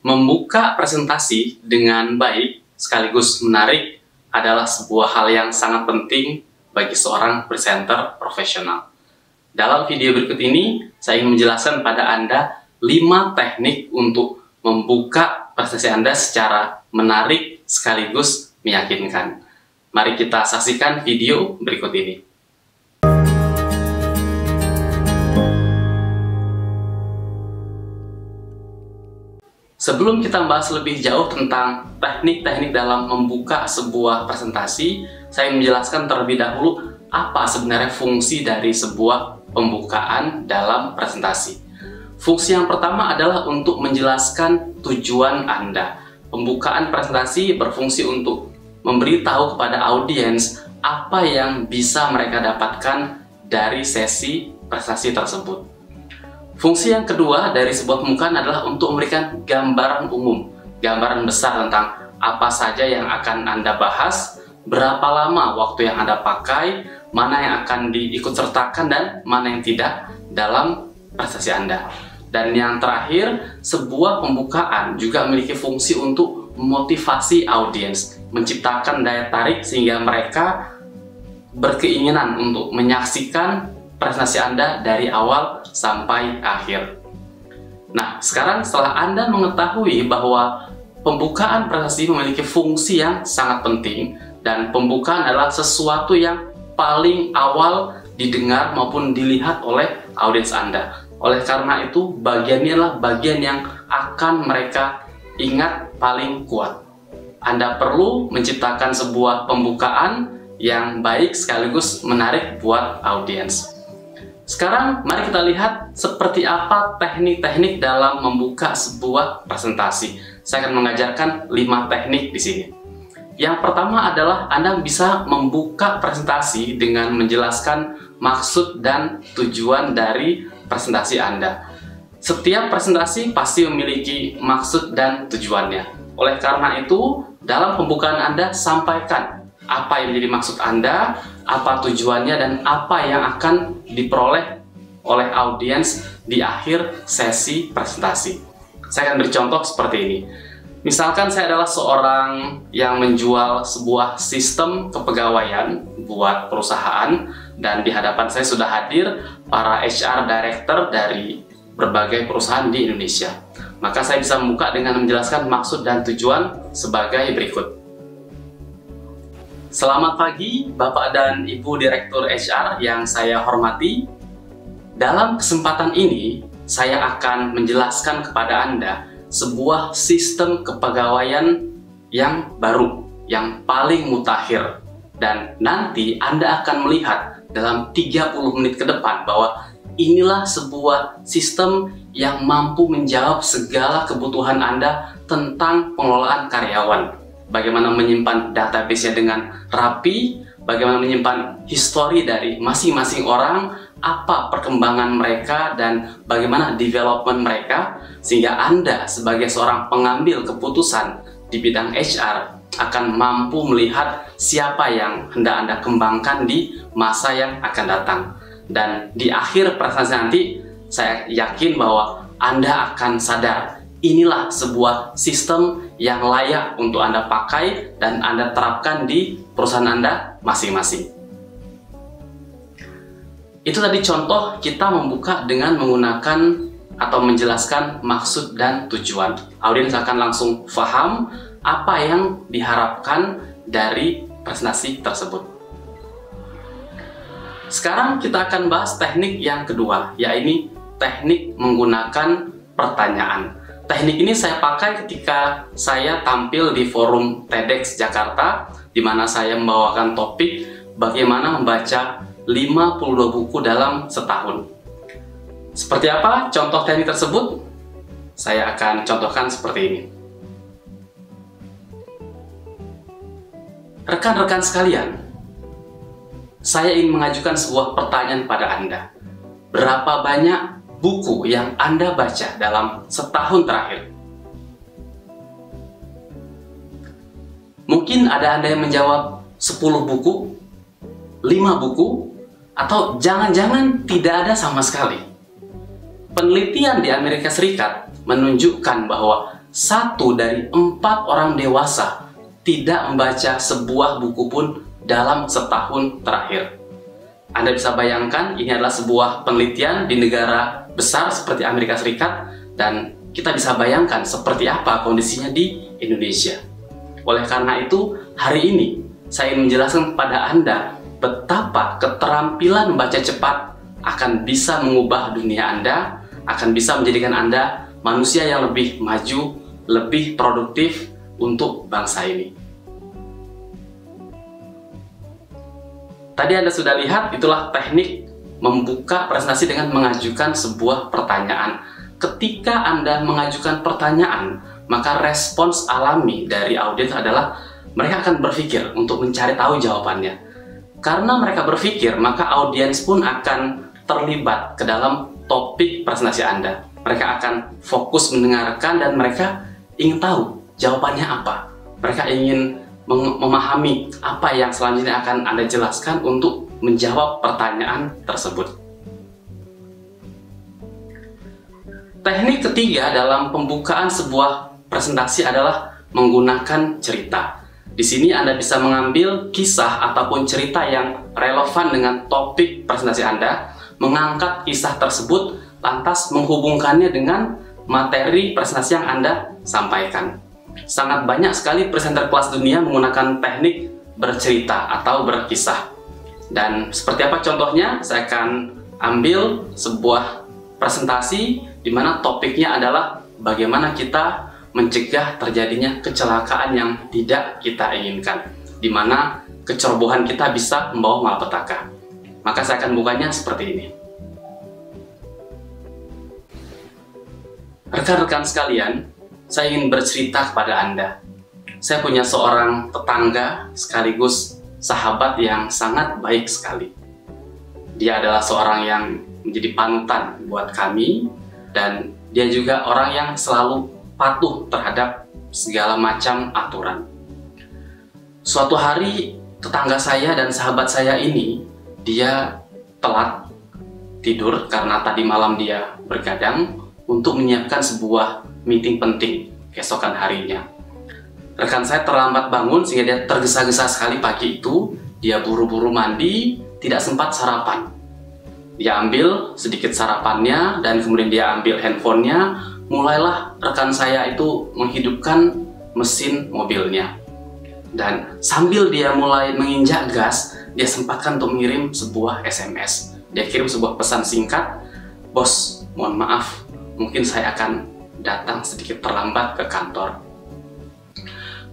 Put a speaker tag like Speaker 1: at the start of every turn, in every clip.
Speaker 1: Membuka presentasi dengan baik sekaligus menarik adalah sebuah hal yang sangat penting bagi seorang presenter profesional. Dalam video berikut ini, saya ingin menjelaskan pada Anda 5 teknik untuk membuka presentasi Anda secara menarik sekaligus meyakinkan. Mari kita saksikan video berikut ini. Sebelum kita membahas lebih jauh tentang teknik-teknik dalam membuka sebuah presentasi, saya ingin menjelaskan terlebih dahulu apa sebenarnya fungsi dari sebuah pembukaan dalam presentasi. Fungsi yang pertama adalah untuk menjelaskan tujuan Anda. Pembukaan presentasi berfungsi untuk memberitahu kepada audiens apa yang bisa mereka dapatkan dari sesi presentasi tersebut. Fungsi yang kedua dari sebuah pembukaan adalah untuk memberikan gambaran umum, gambaran besar tentang apa saja yang akan Anda bahas, berapa lama waktu yang Anda pakai, mana yang akan diikutsertakan dan mana yang tidak dalam presentasi Anda. Dan yang terakhir, sebuah pembukaan juga memiliki fungsi untuk memotivasi audiens, menciptakan daya tarik sehingga mereka berkeinginan untuk menyaksikan presentasi Anda dari awal sampai akhir. Nah, sekarang setelah Anda mengetahui bahwa pembukaan presentasi memiliki fungsi yang sangat penting dan pembukaan adalah sesuatu yang paling awal didengar maupun dilihat oleh audiens Anda. Oleh karena itu, bagian ini adalah bagian yang akan mereka ingat paling kuat. Anda perlu menciptakan sebuah pembukaan yang baik sekaligus menarik buat audiens. Sekarang mari kita lihat seperti apa teknik-teknik dalam membuka sebuah presentasi. Saya akan mengajarkan 5 teknik di sini. Yang pertama adalah Anda bisa membuka presentasi dengan menjelaskan maksud dan tujuan dari presentasi Anda. Setiap presentasi pasti memiliki maksud dan tujuannya. Oleh karena itu, dalam pembukaan Anda sampaikan apa yang menjadi maksud Anda, apa tujuannya, dan apa yang akan diperoleh oleh audiens di akhir sesi presentasi. Saya akan beri contoh seperti ini. Misalkan saya adalah seorang yang menjual sebuah sistem kepegawaian buat perusahaan, dan di hadapan saya sudah hadir para HR Director dari berbagai perusahaan di Indonesia. Maka saya bisa membuka dengan menjelaskan maksud dan tujuan sebagai berikut. Selamat pagi Bapak dan Ibu Direktur HR yang saya hormati. Dalam kesempatan ini, saya akan menjelaskan kepada Anda sebuah sistem kepegawaian yang baru, yang paling mutakhir. Dan nanti Anda akan melihat dalam 30 menit ke depan bahwa inilah sebuah sistem yang mampu menjawab segala kebutuhan Anda tentang pengelolaan karyawan. Bagaimana menyimpan database-nya dengan rapi, bagaimana menyimpan histori dari masing-masing orang, apa perkembangan mereka, dan bagaimana development mereka, sehingga Anda sebagai seorang pengambil keputusan di bidang HR akan mampu melihat siapa yang hendak Anda kembangkan di masa yang akan datang. Dan di akhir presentasi nanti, saya yakin bahwa Anda akan sadar inilah sebuah sistem yang layak untuk Anda pakai dan Anda terapkan di perusahaan Anda masing-masing. Itu tadi contoh kita membuka dengan menggunakan atau menjelaskan maksud dan tujuan. Audiens akan langsung paham apa yang diharapkan dari presentasi tersebut. Sekarang kita akan bahas teknik yang kedua, yaitu teknik menggunakan pertanyaan. Teknik ini saya pakai ketika saya tampil di forum TEDx Jakarta, di mana saya membawakan topik bagaimana membaca 52 buku dalam setahun. Seperti apa contoh teknik tersebut? Saya akan contohkan seperti ini. Rekan-rekan sekalian, saya ingin mengajukan sebuah pertanyaan pada Anda. Berapa banyak buku yang Anda baca dalam setahun terakhir? Mungkin ada Anda yang menjawab 10 buku, 5 buku, atau jangan-jangan tidak ada sama sekali. Penelitian di Amerika Serikat menunjukkan bahwa 1 dari 4 orang dewasa tidak membaca sebuah buku pun dalam setahun terakhir. Anda bisa bayangkan, ini adalah sebuah penelitian di negara besar seperti Amerika Serikat, dan kita bisa bayangkan seperti apa kondisinya di Indonesia. Oleh karena itu, hari ini saya ingin menjelaskan kepada Anda betapa keterampilan membaca cepat akan bisa mengubah dunia Anda, akan bisa menjadikan Anda manusia yang lebih maju, lebih produktif untuk bangsa ini. Tadi Anda sudah lihat, itulah teknik membuka presentasi dengan mengajukan sebuah pertanyaan. Ketika Anda mengajukan pertanyaan, maka respons alami dari audiens adalah mereka akan berpikir untuk mencari tahu jawabannya. Karena mereka berpikir, maka audiens pun akan terlibat ke dalam topik presentasi Anda. Mereka akan fokus mendengarkan dan mereka ingin tahu jawabannya apa. Mereka ingin memahami apa yang selanjutnya akan Anda jelaskan untuk menjawab pertanyaan tersebut. Teknik ketiga dalam pembukaan sebuah presentasi adalah menggunakan cerita. Di sini Anda bisa mengambil kisah ataupun cerita yang relevan dengan topik presentasi Anda, mengangkat kisah tersebut, lantas menghubungkannya dengan materi presentasi yang Anda sampaikan. Sangat banyak sekali presenter kelas dunia menggunakan teknik bercerita atau berkisah. Dan seperti apa contohnya? Saya akan ambil sebuah presentasi di mana topiknya adalah bagaimana kita mencegah terjadinya kecelakaan yang tidak kita inginkan, di mana kecerobohan kita bisa membawa malapetaka. Maka saya akan bukanya seperti ini. Rekan-rekan sekalian, saya ingin bercerita kepada Anda. Saya punya seorang tetangga sekaligus sahabat yang sangat baik sekali. Dia adalah seorang yang menjadi panutan buat kami, dan dia juga orang yang selalu patuh terhadap segala macam aturan. Suatu hari, tetangga saya dan sahabat saya ini, dia telat tidur karena tadi malam dia bergadang untuk menyiapkan sebuah meeting penting keesokan harinya. Rekan saya terlambat bangun sehingga dia tergesa-gesa sekali pagi itu. Dia buru-buru mandi, tidak sempat sarapan. Dia ambil sedikit sarapannya dan kemudian dia ambil handphonenya. Mulailah rekan saya itu menghidupkan mesin mobilnya. Dan sambil dia mulai menginjak gas, dia sempatkan untuk mengirim sebuah SMS. Dia kirim sebuah pesan singkat, "Bos, mohon maaf, mungkin saya akan datang sedikit terlambat ke kantor."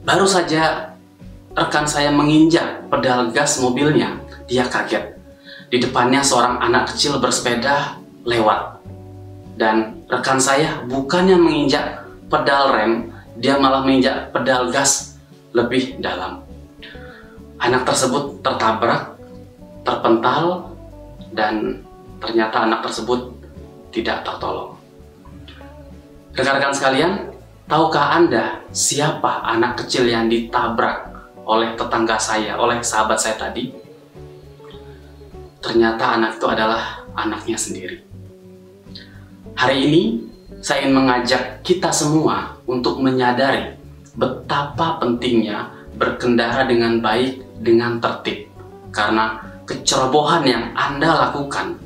Speaker 1: Baru saja rekan saya menginjak pedal gas mobilnya, dia kaget. Di depannya seorang anak kecil bersepeda lewat. Dan rekan saya bukannya menginjak pedal rem, dia malah menginjak pedal gas lebih dalam. Anak tersebut tertabrak, terpental, dan ternyata anak tersebut tidak tertolong. Rekan-rekan sekalian, tahukah Anda siapa anak kecil yang ditabrak oleh tetangga saya, oleh sahabat saya tadi? Ternyata anak itu adalah anaknya sendiri. Hari ini, saya ingin mengajak kita semua untuk menyadari betapa pentingnya berkendara dengan baik, dengan tertib. Karena kecerobohan yang Anda lakukan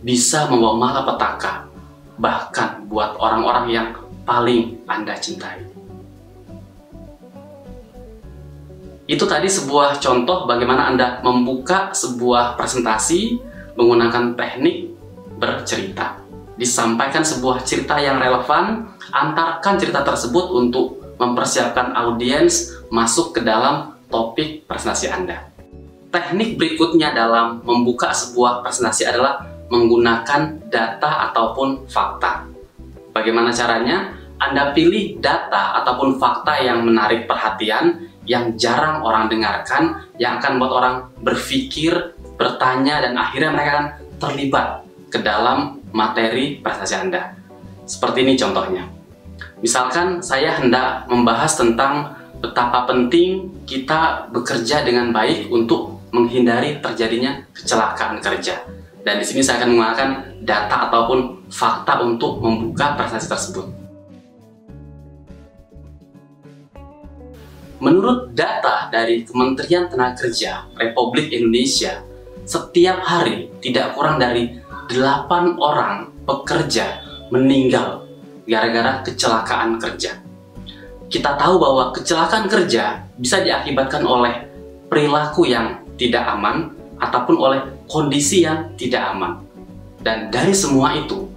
Speaker 1: bisa membawa malapetaka, bahkan buat orang-orang yang paling Anda cintai. Itu tadi sebuah contoh bagaimana Anda membuka sebuah presentasi menggunakan teknik bercerita. Disampaikan sebuah cerita yang relevan, antarkan cerita tersebut untuk mempersiapkan audiens masuk ke dalam topik presentasi Anda. Teknik berikutnya dalam membuka sebuah presentasi adalah menggunakan data ataupun fakta. Bagaimana caranya? Anda pilih data ataupun fakta yang menarik perhatian, yang jarang orang dengarkan, yang akan membuat orang berpikir, bertanya, dan akhirnya mereka akan terlibat ke dalam materi presentasi Anda. Seperti ini contohnya. Misalkan saya hendak membahas tentang betapa penting kita bekerja dengan baik untuk menghindari terjadinya kecelakaan kerja. Dan di sini saya akan menggunakan data ataupun fakta untuk membuka presentasi tersebut. Menurut data dari Kementerian Tenagakerja Republik Indonesia, setiap hari tidak kurang dari 8 orang pekerja meninggal gara-gara kecelakaan kerja. Kita tahu bahwa kecelakaan kerja bisa diakibatkan oleh perilaku yang tidak aman ataupun oleh kondisi yang tidak aman. Dan dari semua itu,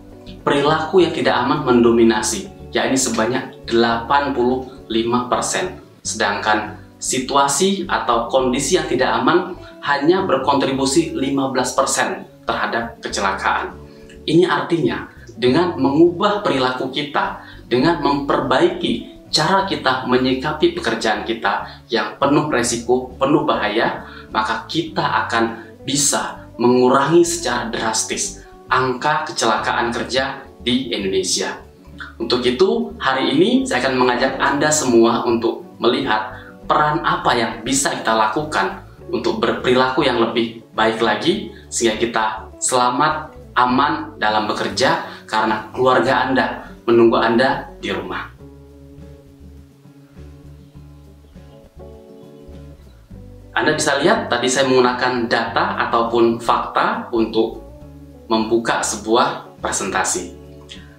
Speaker 1: perilaku yang tidak aman mendominasi, yakni sebanyak 85%. Sedangkan situasi atau kondisi yang tidak aman hanya berkontribusi 15% terhadap kecelakaan. Ini artinya dengan mengubah perilaku kita, dengan memperbaiki cara kita menyikapi pekerjaan kita yang penuh resiko, penuh bahaya, maka kita akan bisa mengurangi secara drastis angka kecelakaan kerja di Indonesia. Untuk itu, hari ini saya akan mengajak Anda semua untuk melihat peran apa yang bisa kita lakukan untuk berperilaku yang lebih baik lagi sehingga kita selamat, aman dalam bekerja karena keluarga Anda menunggu Anda di rumah. Anda bisa lihat tadi saya menggunakan data ataupun fakta untuk membuka sebuah presentasi.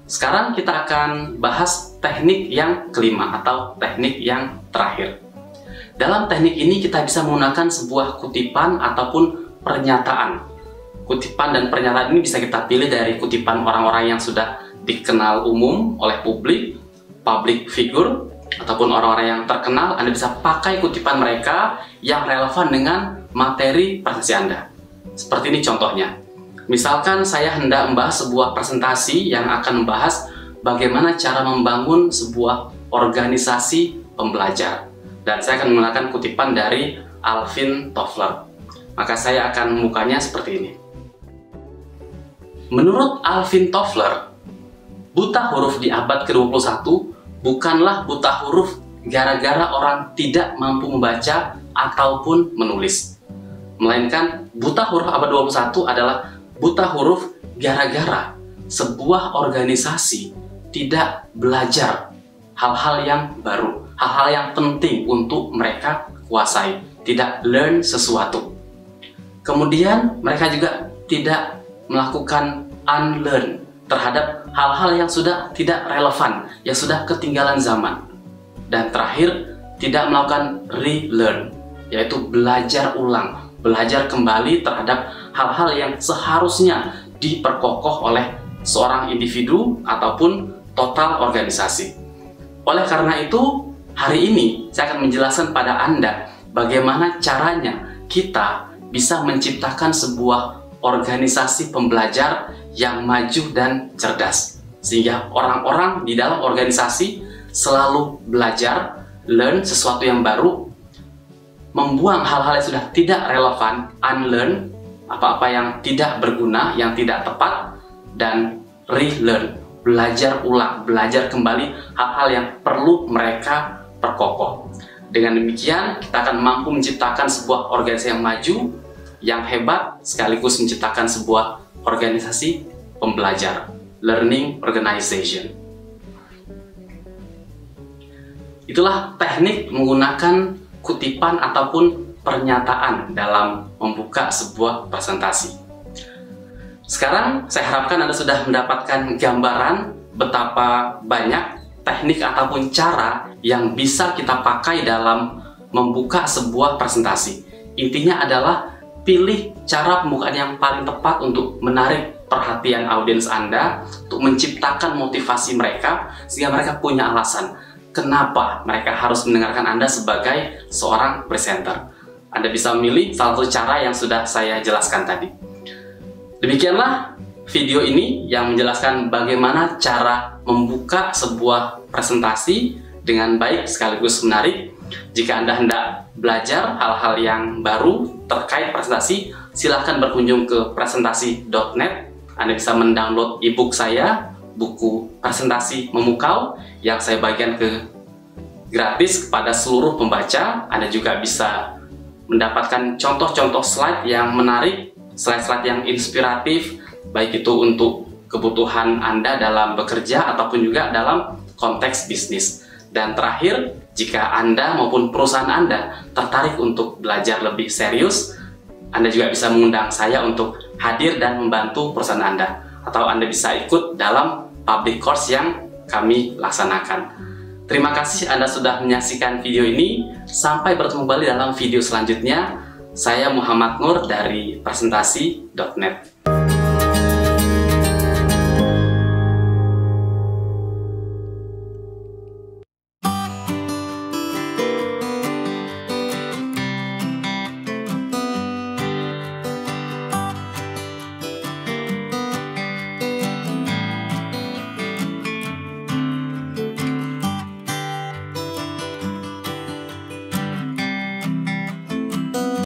Speaker 1: Sekarang kita akan bahas teknik yang kelima atau teknik yang terakhir. Dalam teknik ini kita bisa menggunakan sebuah kutipan ataupun pernyataan. Kutipan dan pernyataan ini bisa kita pilih dari kutipan orang-orang yang sudah dikenal umum oleh publik, public figure, ataupun orang-orang yang terkenal. Anda bisa pakai kutipan mereka yang relevan dengan materi presentasi Anda. Seperti ini contohnya. Misalkan saya hendak membahas sebuah presentasi yang akan membahas bagaimana cara membangun sebuah organisasi pembelajar. Dan saya akan menggunakan kutipan dari Alvin Toffler. Maka saya akan membukanya seperti ini. Menurut Alvin Toffler, buta huruf di abad ke-21 bukanlah buta huruf gara-gara orang tidak mampu membaca ataupun menulis. Melainkan buta huruf abad 21 adalah buta huruf gara-gara sebuah organisasi tidak belajar hal-hal yang baru, hal-hal yang penting untuk mereka kuasai, tidak learn sesuatu. Kemudian mereka juga tidak melakukan unlearn terhadap hal-hal yang sudah tidak relevan, yang sudah ketinggalan zaman. Dan terakhir, tidak melakukan relearn, yaitu belajar ulang, belajar kembali terhadap hal-hal yang seharusnya diperkokoh oleh seorang individu ataupun total organisasi. Oleh karena itu, hari ini saya akan menjelaskan pada Anda bagaimana caranya kita bisa menciptakan sebuah organisasi pembelajar yang maju dan cerdas. Sehingga orang-orang di dalam organisasi selalu belajar, learn sesuatu yang baru, membuang hal-hal yang sudah tidak relevan, unlearn, apa-apa yang tidak berguna, yang tidak tepat, dan relearn, belajar ulang, belajar kembali hal-hal yang perlu mereka perkokoh. Dengan demikian, kita akan mampu menciptakan sebuah organisasi yang maju, yang hebat, sekaligus menciptakan sebuah organisasi pembelajar, learning organization. Itulah teknik menggunakan kutipan ataupun pernyataan dalam membuka sebuah presentasi. Sekarang saya harapkan Anda sudah mendapatkan gambaran betapa banyak teknik ataupun cara yang bisa kita pakai dalam membuka sebuah presentasi. Intinya adalah pilih cara pembukaan yang paling tepat untuk menarik perhatian audiens Anda, untuk menciptakan motivasi mereka sehingga mereka punya alasan kenapa mereka harus mendengarkan Anda sebagai seorang presenter. Anda bisa memilih salah satu cara yang sudah saya jelaskan tadi. Demikianlah video ini yang menjelaskan bagaimana cara membuka sebuah presentasi dengan baik sekaligus menarik. Jika Anda hendak belajar hal-hal yang baru terkait presentasi, silahkan berkunjung ke presentasi.net. Anda bisa mendownload e-book saya, buku presentasi memukau, yang saya bagikan gratis kepada seluruh pembaca. Anda juga bisa mendapatkan contoh-contoh slide yang menarik, slide-slide yang inspiratif, baik itu untuk kebutuhan Anda dalam bekerja ataupun juga dalam konteks bisnis. Dan terakhir, jika Anda maupun perusahaan Anda tertarik untuk belajar lebih serius, Anda juga bisa mengundang saya untuk hadir dan membantu perusahaan Anda. Atau Anda bisa ikut dalam public course yang kami laksanakan. Terima kasih Anda sudah menyaksikan video ini. Sampai bertemu kembali dalam video selanjutnya. Saya Muhammad Nur dari presentasi.net.